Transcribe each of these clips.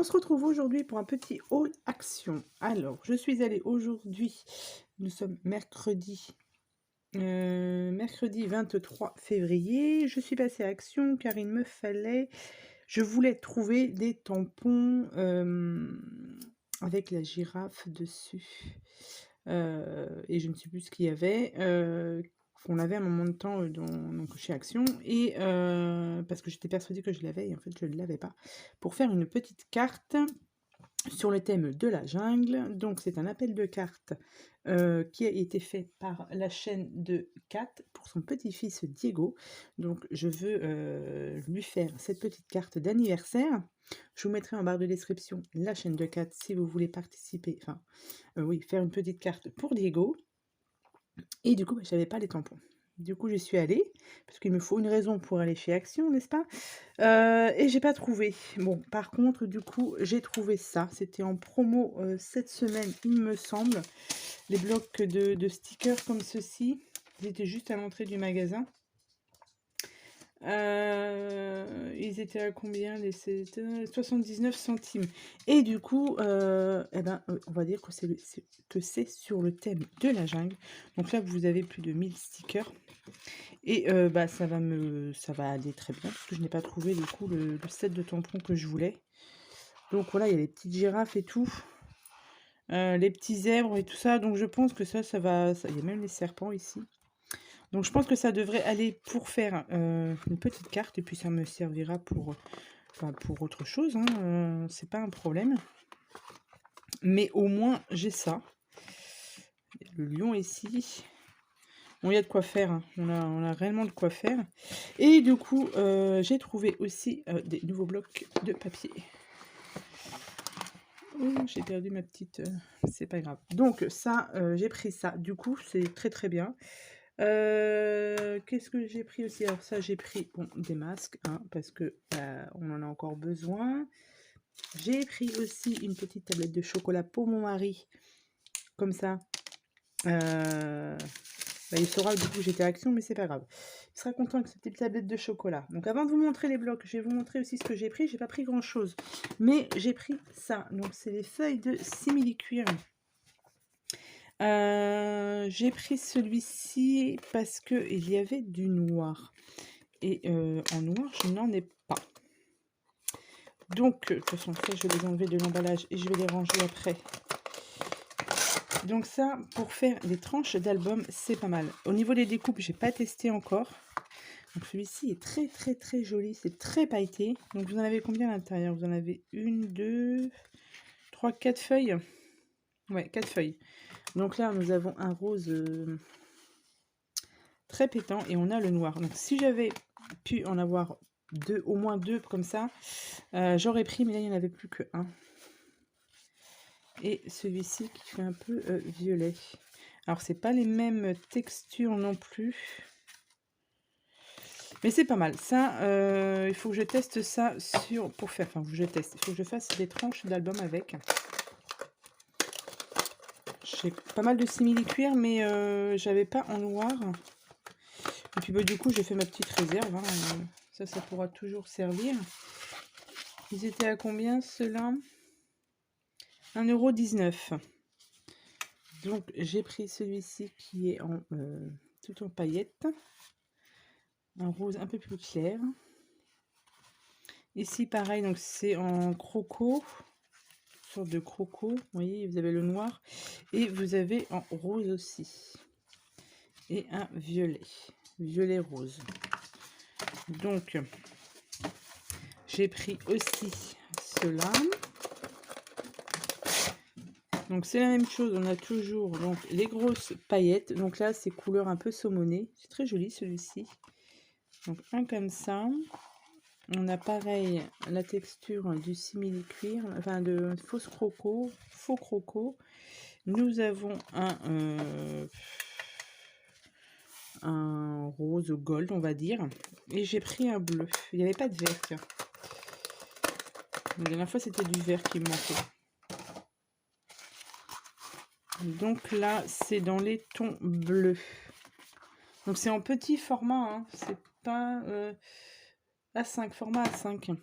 se retrouve aujourd'hui pour un petit haul action. Alors, je suis allée aujourd'hui, nous sommes mercredi 23 février. Je suis passée à Action car il me fallait, je voulais trouver des tampons avec la girafe dessus. Et je ne sais plus ce qu'il y avait. Qu'on avait un moment de temps donc chez Action et parce que j'étais persuadée que je l'avais et en fait je ne l'avais pas, pour faire une petite carte sur le thème de la jungle. Donc c'est un appel de cartes qui a été fait par la chaîne de Kat pour son petit-fils Diego. Donc je veux lui faire cette petite carte d'anniversaire. Je vous mettrai en barre de description la chaîne de Kat si vous voulez participer, enfin oui, faire une petite carte pour Diego. Et du coup, je n'avais pas les tampons. Du coup, j'y suis allée, parce qu'il me faut une raison pour aller chez Action, n'est-ce pas? Et j'ai pas trouvé. Bon, par contre, du coup, j'ai trouvé ça. C'était en promo cette semaine, il me semble. Les blocs de stickers comme ceci. Ils étaient juste à l'entrée du magasin. Ils étaient à combien les 79 centimes. Et du coup, on va dire que c'est sur le thème de la jungle. Donc là, vous avez plus de 1000 stickers. Et ça va aller très bien, parce que je n'ai pas trouvé du coup le set de tampons que je voulais. Donc voilà, il y a les petites girafes et tout. Les petits zèbres et tout ça. Donc je pense que ça va. Il y a même les serpents ici. Donc je pense que ça devrait aller pour faire une petite carte. Et puis ça me servira pour autre chose. Hein. C'est pas un problème. Mais au moins j'ai ça. Le lion ici. Bon, il y a de quoi faire. Hein. On a réellement de quoi faire. Et du coup, j'ai trouvé aussi des nouveaux blocs de papier. Oh, j'ai perdu ma petite... c'est pas grave. Donc ça, j'ai pris ça. Du coup, c'est très très bien. Qu'est-ce que j'ai pris aussi? Alors ça, j'ai pris des masques, hein, parce que on en a encore besoin. J'ai pris aussi une petite tablette de chocolat pour mon mari. Comme ça. Il saura du coup j'étais à Action, mais c'est pas grave. Il sera content avec cette petite tablette de chocolat. Donc avant de vous montrer les blocs, je vais vous montrer aussi ce que j'ai pris. J'ai pas pris grand chose, mais j'ai pris ça. Donc c'est les feuilles de simili-cuir. J'ai pris celui-ci parce que il y avait du noir. Et en noir, je n'en ai pas. Donc, de toute façon, ça, je vais les enlever de l'emballage et je vais les ranger après. Donc ça, pour faire des tranches d'album, c'est pas mal. Au niveau des découpes, j'ai pas testé encore. Donc celui-ci est très très très joli, c'est très pailleté. Donc vous en avez combien à l'intérieur? Vous en avez une, deux, trois, quatre feuilles. Ouais, 4 feuilles. Donc là, nous avons un rose très pétant et on a le noir. Donc si j'avais pu en avoir deux, au moins deux comme ça, j'aurais pris, mais là, il n'y en avait plus que un. Et celui-ci qui fait un peu violet. Alors, c'est pas les mêmes textures non plus. Mais c'est pas mal. Ça, il faut que je teste ça pour faire... Enfin, je teste. Il faut que je fasse des tranches d'album avec. J'ai pas mal de simili-cuir, mais j'avais pas en noir. Et puis, du coup, j'ai fait ma petite réserve. Hein. Ça pourra toujours servir. Ils étaient à combien, ceux-là? 1,19 €. Donc, j'ai pris celui-ci qui est en tout en paillettes. Un rose un peu plus clair. Ici, pareil, donc c'est en croco. Une sorte de croco. Vous voyez, vous avez le noir. Et vous avez en rose aussi. Et un violet. Violet rose. Donc, j'ai pris aussi cela. Donc c'est la même chose, on a toujours donc les grosses paillettes. Donc là c'est couleur un peu saumonée, c'est très joli celui-ci. Donc un comme ça. On a pareil la texture du simili-cuir, enfin de faux croco. Nous avons un rose gold on va dire. Et j'ai pris un bleu, il n'y avait pas de vert. Tiens. La dernière fois c'était du vert qui me manquait. Donc là, c'est dans les tons bleus. Donc c'est en petit format, hein. C'est pas A5, format A5.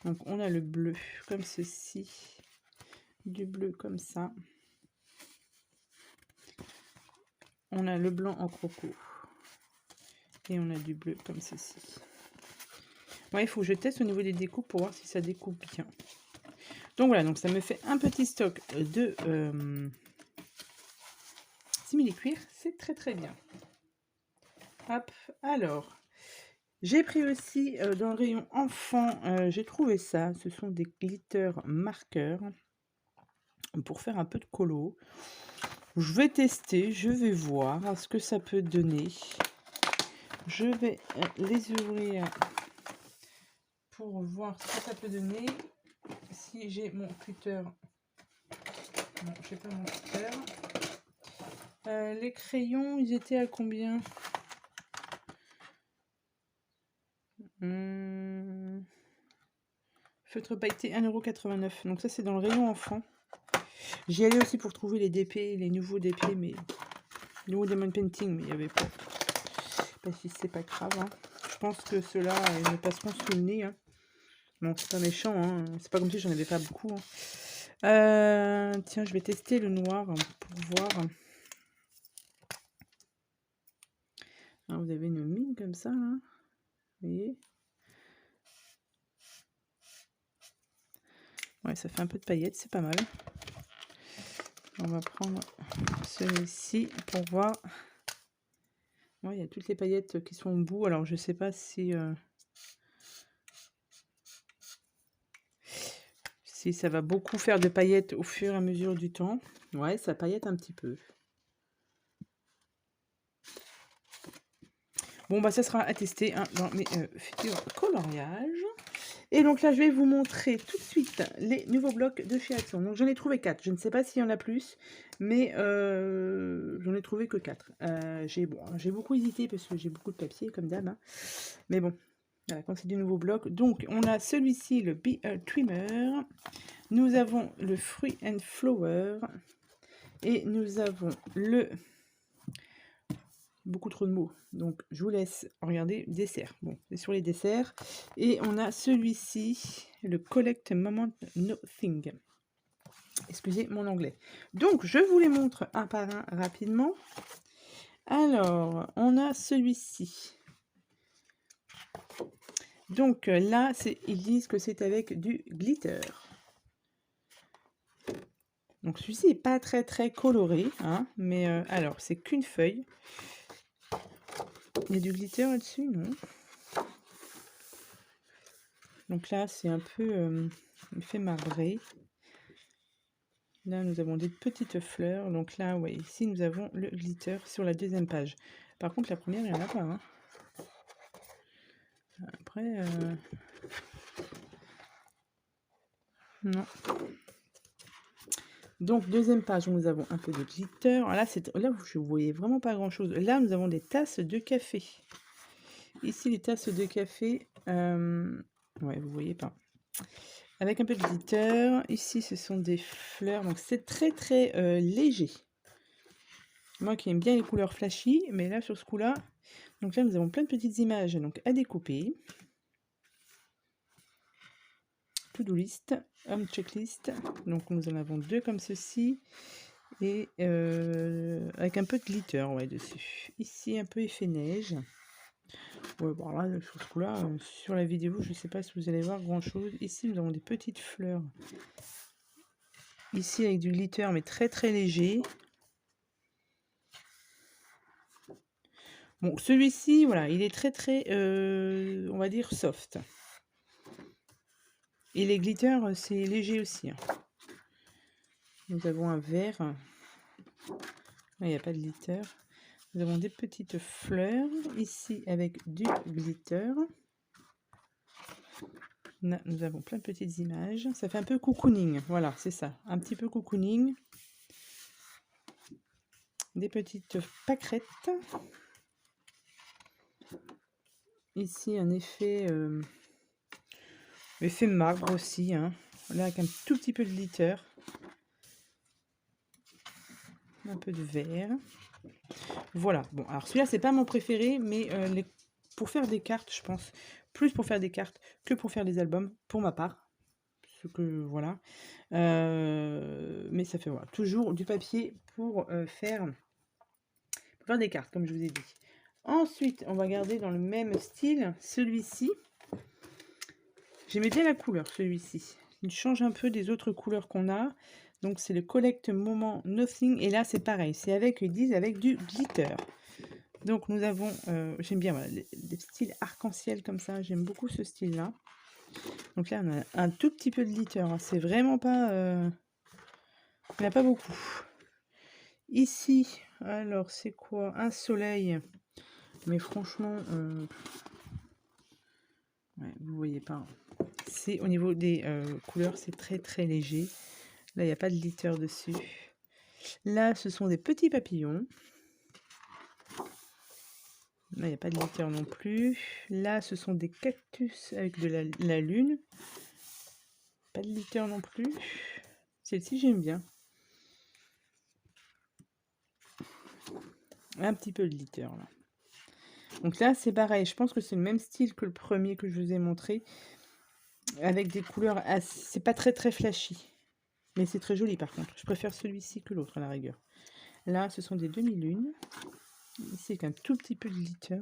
Donc on a le bleu comme ceci, du bleu comme ça. On a le blanc en croco. Et on a du bleu comme ceci. Ouais, il faut que je teste au niveau des découpes pour voir si ça découpe bien. Donc voilà, donc ça me fait un petit stock de simili-cuir. C'est très très bien. Hop, alors, j'ai pris aussi dans le rayon enfant, j'ai trouvé ça. Ce sont des glitter marqueurs pour faire un peu de colo. Je vais tester, je vais voir ce que ça peut donner. Je vais les ouvrir pour voir ce que ça peut donner. Si j'ai mon cutter. Non, j'ai pas mon cutter. Les crayons, ils étaient à combien? Feutre pailleté 1,89 €. Donc ça, c'est dans le rayon enfant. J'y allais aussi pour trouver les DP, les nouveaux DP, mais les nouveaux Diamond Painting, mais il n'y avait pas. Pas si c'est pas grave. Hein. Je pense que ceux-là, ils me passeront sous le nez. Hein. Bon, c'est pas méchant. Hein. C'est pas comme si j'en avais pas beaucoup. Hein. Tiens, je vais tester le noir pour voir. Alors, vous avez une mine comme ça, là. Vous voyez? Ouais, ça fait un peu de paillettes, c'est pas mal. On va prendre celui-ci pour voir. Ouais, il y a toutes les paillettes qui sont au bout. Alors, je sais pas si ça va beaucoup faire de paillettes au fur et à mesure du temps. Ouais, ça paillette un petit peu. Bon, bah, ça sera à tester hein, dans mes futurs coloriages. Et donc là, je vais vous montrer tout de suite les nouveaux blocs de chez Action. Donc j'en ai trouvé 4. Je ne sais pas s'il y en a plus, mais j'en ai trouvé que 4. J'ai beaucoup hésité parce que j'ai beaucoup de papier comme d'hab. Hein. Mais bon, voilà, quand c'est du nouveau bloc. Donc on a celui-ci, le Be a Trimmer. Nous avons le Fruit and Flower. Et nous avons le... Beaucoup trop de mots. Donc, je vous laisse regarder dessert. Bon, c'est sur les desserts. Et on a celui-ci, le Collect Moment Nothing. Excusez mon anglais. Donc, je vous les montre un par un rapidement. Alors, on a celui-ci. Donc, là, ils disent que c'est avec du glitter. Donc, celui-ci n'est pas très, très coloré. Hein, mais alors, c'est qu'une feuille. Il y a du glitter là-dessus, non? Donc là, c'est un peu effet marbré. Là, nous avons des petites fleurs. Donc là, ouais, ici, nous avons le glitter sur la deuxième page. Par contre, la première, il n'y en a pas. Hein. Après, non. Donc, deuxième page, nous avons un peu de glitter. Là, je ne voyais vraiment pas grand-chose. Là, nous avons des tasses de café. Ici, les tasses de café. Ouais, vous voyez pas. Avec un peu de glitter. Ici, ce sont des fleurs. Donc, c'est très, très léger. Moi qui aime bien les couleurs flashy. Mais là, sur ce coup-là... Donc là, nous avons plein de petites images donc, à découper. To-do list. Home checklist. Donc, nous en avons 2 comme ceci. Et avec un peu de glitter ouais, dessus. Ici, un peu effet neige. Ouais, bon là, sur ce coup-là, sur la vidéo, je ne sais pas si vous allez voir grand-chose. Ici, nous avons des petites fleurs. Ici, avec du glitter, mais très très léger. Bon, celui-ci, voilà, il est très très, on va dire, soft. Et les glitters, c'est léger aussi. Hein. Nous avons un vert. Il n'y a pas de glitter. Nous avons des petites fleurs. Ici, avec du glitter. Là, nous avons plein de petites images. Ça fait un peu cocooning. Voilà, c'est ça. Un petit peu cocooning. Des petites pâquerettes. Ici, un effet marbre aussi. Hein. Là, avec un tout petit peu de glitter. Un peu de vert. Voilà. Bon, alors celui-là, c'est pas mon préféré, mais pour faire des cartes, je pense, plus pour faire des cartes que pour faire des albums, pour ma part. Ce que voilà. Mais ça fait voilà, toujours du papier pour faire des cartes, comme je vous ai dit. Ensuite, on va garder dans le même style celui-ci. J'aimais bien la couleur, celui-ci. Il change un peu des autres couleurs qu'on a. Donc, c'est le Collect Moment Nothing. Et là, c'est pareil. C'est avec, ils disent, avec du glitter. Donc, nous avons... j'aime bien voilà, les styles arc-en-ciel comme ça. J'aime beaucoup ce style-là. Donc là, on a un tout petit peu de glitter. Hein. C'est vraiment pas... il n'y en a pas beaucoup. Ici, alors, c'est quoi? Un soleil. Mais franchement... ouais, vous voyez pas. Hein. C'est au niveau des couleurs, c'est très très léger. Là, il n'y a pas de glitter dessus. Là, ce sont des petits papillons. Là, il n'y a pas de glitter non plus. Là, ce sont des cactus avec de la lune. Pas de glitter non plus. Celle-ci, j'aime bien. Un petit peu de glitter, là. Donc là, c'est pareil. Je pense que c'est le même style que le premier que je vous ai montré. Avec des couleurs assez... C'est pas très très flashy. Mais c'est très joli, par contre. Je préfère celui-ci que l'autre, à la rigueur. Là, ce sont des demi-lunes. Ici, avec un tout petit peu de glitter.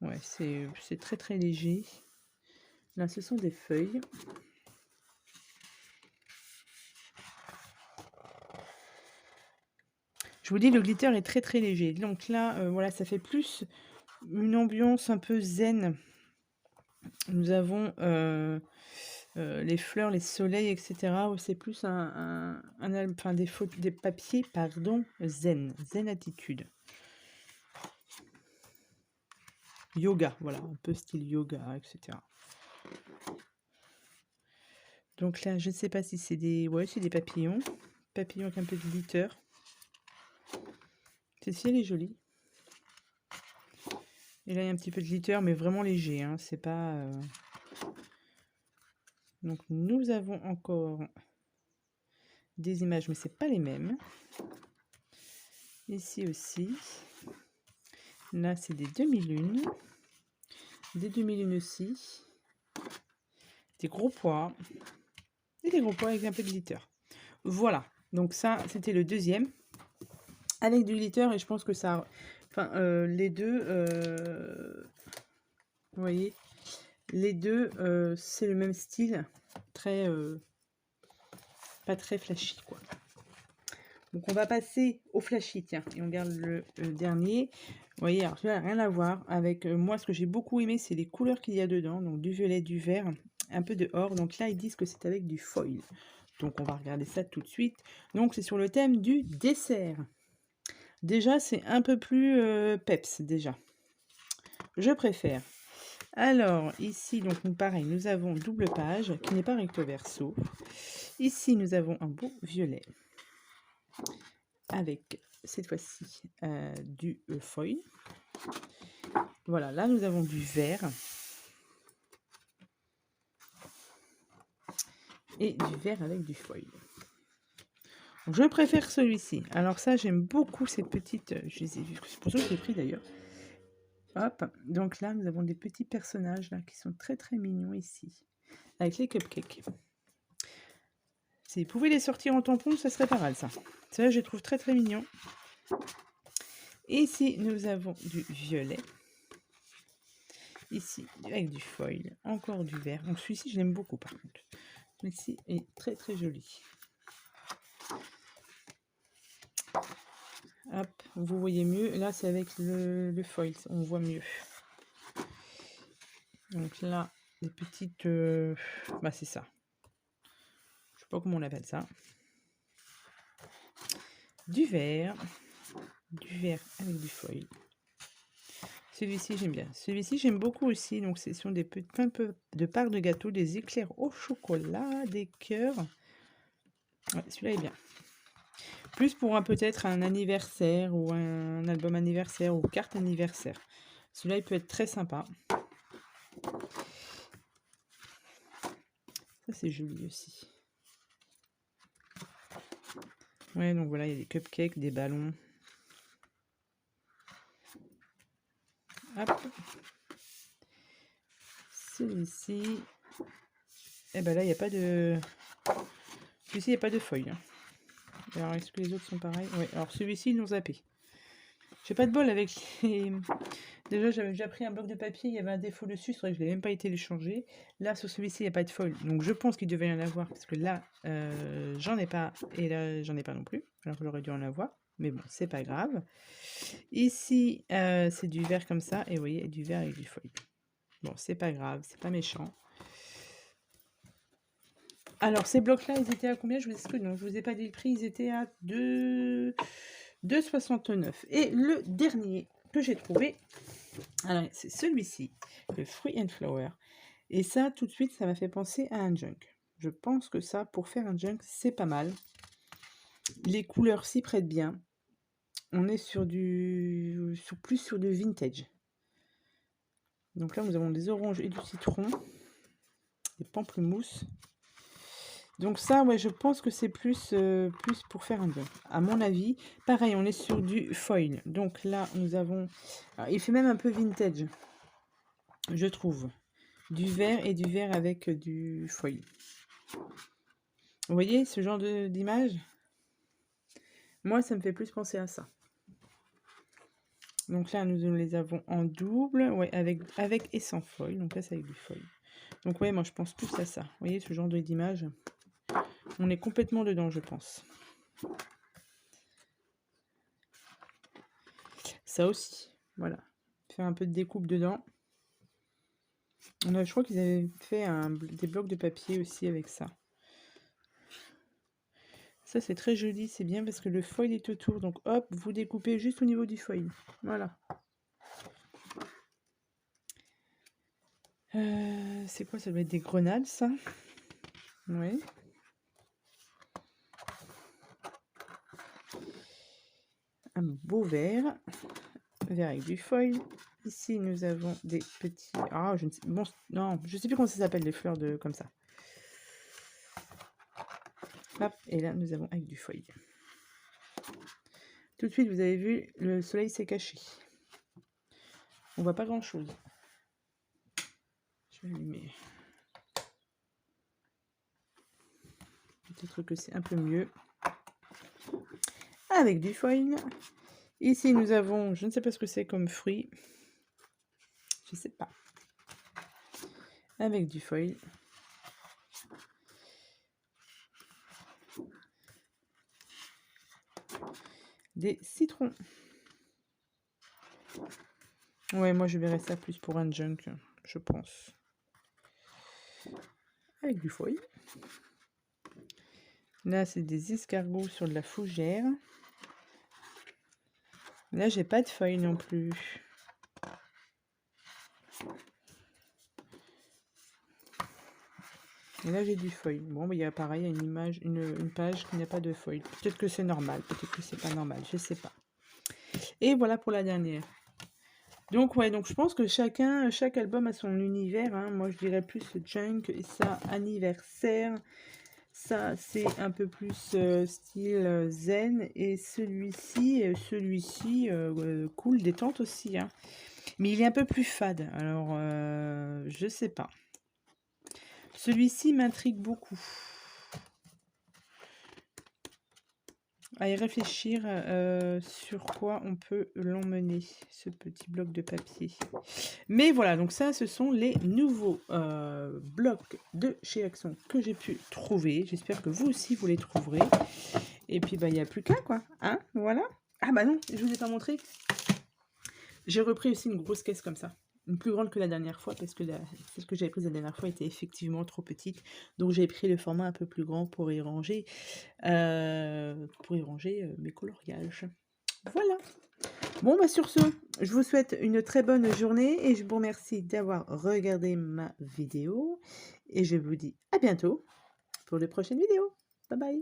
Ouais, c'est très très léger. Là, ce sont des feuilles. Je vous dis, le glitter est très très léger. Donc là, voilà, ça fait plus une ambiance un peu zen. Nous avons les fleurs, les soleils, etc. C'est plus enfin, des papiers, pardon, zen attitude. Yoga, voilà, un peu style yoga, etc. Donc là, je ne sais pas si c'est des... Ouais, c'est des papillons. Papillons avec un peu de glitter. Celle-ci, elle est jolie. Et là, il y a un petit peu de glitter, mais vraiment léger. Hein, c'est pas... Donc, nous avons encore des images, mais c'est pas les mêmes. Ici aussi. Là, c'est des demi-lunes. Des demi-lunes aussi. Des gros pois. Et des gros pois avec un peu de glitter. Voilà. Donc ça, c'était le deuxième. Avec du glitter, et je pense que ça... Enfin, les deux... vous voyez, les deux, c'est le même style. Très... pas très flashy, quoi. Donc, on va passer au flashy, tiens. Et on garde le dernier. Vous voyez, alors, ça n'a rien à voir avec... moi, ce que j'ai beaucoup aimé, c'est les couleurs qu'il y a dedans. Donc, du violet, du vert, un peu de or. Donc là, ils disent que c'est avec du foil. Donc, on va regarder ça tout de suite. Donc, c'est sur le thème du dessert. Déjà, c'est un peu plus peps, déjà. Je préfère. Alors, ici, donc, pareil, nous avons double page, qui n'est pas recto verso. Ici, nous avons un beau violet. Avec, cette fois-ci, du foil. Voilà, là, nous avons du vert. Et du vert avec du foil. Je préfère celui-ci. Alors ça, j'aime beaucoup cette petite... je les ai vus, c'est pour ça que je l'ai pris d'ailleurs. Hop, donc là, nous avons des petits personnages là qui sont très très mignons ici. Avec les cupcakes. Si vous pouvez les sortir en tampon, ça serait pas mal ça. Ça, je les trouve très très mignons. Et ici, nous avons du violet. Ici, avec du foil. Encore du vert. Donc celui-ci, je l'aime beaucoup par contre. Celui-ci est très très joli. Hop, vous voyez mieux. Là, c'est avec le foil. On voit mieux. Donc là, des petites... bah, c'est ça. Je sais pas comment on appelle ça. Du vert avec du foil. Celui-ci, j'aime bien. Celui-ci, j'aime beaucoup aussi. Donc, ce sont des plein de parts de gâteau, des éclairs au chocolat, des cœurs. Ouais, celui-là est bien. Plus pour peut-être un anniversaire ou un album anniversaire ou carte anniversaire. Celui-là, il peut être très sympa. Ça, c'est joli aussi. Ouais, donc voilà, il y a des cupcakes, des ballons. Hop. celui-ci, et ben là, il n'y a pas de... Celui-ci, il n'y a pas de feuille. Hein. Alors, est-ce que les autres sont pareils? Oui, alors celui-ci, ils l'ont zappé. J'ai pas de bol avec les... Déjà, j'avais déjà pris un bloc de papier, il y avait un défaut dessus, c'est vrai que je ne l'ai même pas été téléchargé. Là, sur celui-ci, il n'y a pas de foil, donc je pense qu'il devait y en avoir, parce que là, j'en ai pas, et là, j'en ai pas non plus, alors que j'aurais dû en avoir, mais bon, c'est pas grave. Ici, c'est du vert comme ça, et vous voyez, du vert avec du foil. Bon, c'est pas grave, c'est pas méchant. Alors, ces blocs-là, ils étaient à combien? Je vous ai pas dit le prix, ils étaient à 2,69. Et le dernier que j'ai trouvé, alors c'est celui-ci, le Fruit and Flower. Et ça, tout de suite, ça m'a fait penser à un junk. Je pense que ça, pour faire un junk, c'est pas mal. Les couleurs s'y prêtent bien. On est plus sur du vintage. Donc là, nous avons des oranges et du citron, des pamplemousses. Donc ça, ouais, je pense que c'est plus pour faire un junk. À mon avis, pareil, on est sur du foil. Donc là, nous avons... Alors, il fait même un peu vintage, je trouve. Du vert et du vert avec du foil. Vous voyez ce genre d'image? Moi, ça me fait plus penser à ça. Donc là, nous les avons en double, ouais, avec et sans foil. Donc là, c'est avec du foil. Donc ouais, moi, je pense plus à ça. Vous voyez ce genre d'image? On est complètement dedans, je pense. Ça aussi, voilà. Faire un peu de découpe dedans. Je crois qu'ils avaient fait des blocs de papier aussi avec ça. Ça, c'est très joli, c'est bien parce que le foil est autour. Donc, hop, vous découpez juste au niveau du foil. Voilà. C'est quoi? Ça doit être des grenades, ça. Oui. Un beau vert. Vert avec du foil. Ici, nous avons des petits... Ah, je ne sais... Bon, non, je sais plus comment ça s'appelle, les fleurs comme ça. Hop, et là, nous avons avec du foil. Tout de suite, vous avez vu, le soleil s'est caché. On voit pas grand-chose. Je vais allumer. Peut-être que c'est un peu mieux. Avec du foil. Ici, nous avons, je ne sais pas ce que c'est comme fruit. Je sais pas. Avec du foil. Des citrons. Ouais, moi je verrais ça plus pour un junk, je pense. Avec du foil. Là, c'est des escargots sur de la fougère. Là, j'ai pas de feuilles non plus. Et là, j'ai du foil. Bon, il y a pareil, une image, une page qui n'a pas de foil. Peut-être que c'est normal, peut-être que c'est pas normal, je sais pas. Et voilà pour la dernière. Donc, ouais, donc je pense que chaque album a son univers. Hein. Moi, je dirais plus junk et ça, anniversaire. Ça, c'est un peu plus style zen. Et celui-ci, cool, détente aussi. Hein. Mais il est un peu plus fade. Alors, je sais pas. Celui-ci m'intrigue beaucoup. À y réfléchir sur quoi on peut l'emmener, ce petit bloc de papier. Mais voilà, donc ça, ce sont les nouveaux blocs de chez Axon que j'ai pu trouver. J'espère que vous aussi, vous les trouverez. Et puis, bah, il n'y a plus qu'à, quoi. Hein, voilà. Ah bah non, je vous ai pas montré. J'ai repris aussi une grosse caisse comme ça. Une plus grande que la dernière fois, parce que celle que j'avais prise la dernière fois était effectivement trop petite. Donc j'ai pris le format un peu plus grand pour y ranger, mes coloriages. Voilà. Bon, bah sur ce, je vous souhaite une très bonne journée et je vous remercie d'avoir regardé ma vidéo. Et je vous dis à bientôt pour de prochaines vidéos. Bye bye.